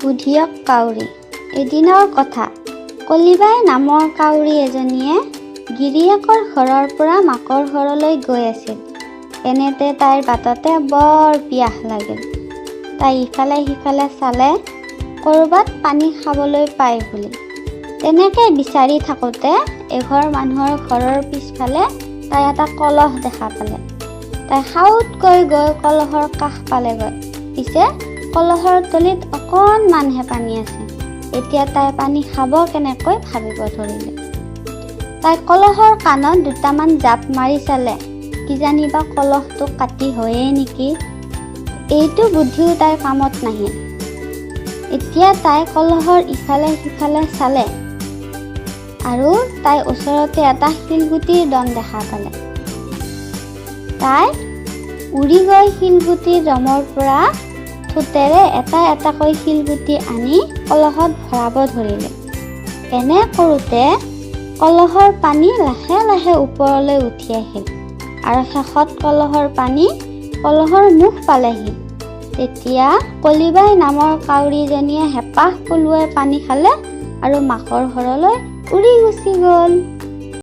বুধিয়ক কাউৰী। এদিনৰ কথা, কলিবাই নামৰ কাউৰী এজনীয়ে গিৰিয়েকৰ ঘৰৰ পৰা মাকৰ ঘৰলৈ গৈ আছিল। এনেতে তাইৰ বাটতে বৰ পিয়াহ লাগিল। তাই ইফালে সিফালে চালে ক'ৰবাত পানী খাবলৈ পায় বুলি। তেনেকৈ বিচাৰি থাকোঁতে এঘৰ মানুহৰ ঘৰৰ পিছফালে তাই এটা কলহ দেখা পালে। তাই সাউতকৈ গৈ কলহৰ কাষ পালেগৈ। পিছে কলহৰ তলিত অকণমানহে পানী আছে। এতিয়া তাই পানী খাব কেনেকৈ ভাবিব ধৰিলে। তাই কলহৰ কাণত দুটামান জাপ মাৰি চালে, কিজানিবা কলহটো কাটি হয়েই নেকি। এইটো বুদ্ধিও তাইৰ কামত নাহিল। এতিয়া তাই কলহৰ ইফালে সিফালে চালে আৰু তাই ওচৰতে এটা শিলগুটিৰ দম দেখা পালে। তাই উৰি গৈ শিলগুটিৰ দমৰ পৰা ঠোঁটেৰে এটা এটাকৈ শিলগুটি আনি কলহত ভৰাব ধৰিলে। এনে কৰোঁতে কলহৰ পানী লাহে লাহে ওপৰলৈ উঠি আহিল আৰু শেষত কলহৰ পানী কলহৰ মুখ পালেহি। তেতিয়া কলিবাই নামৰ কাউৰীজনীয়ে হেঁপাহ পলুৱাই পানী খালে আৰু মাকৰ ঘৰলৈ উৰি গুচি গ'ল।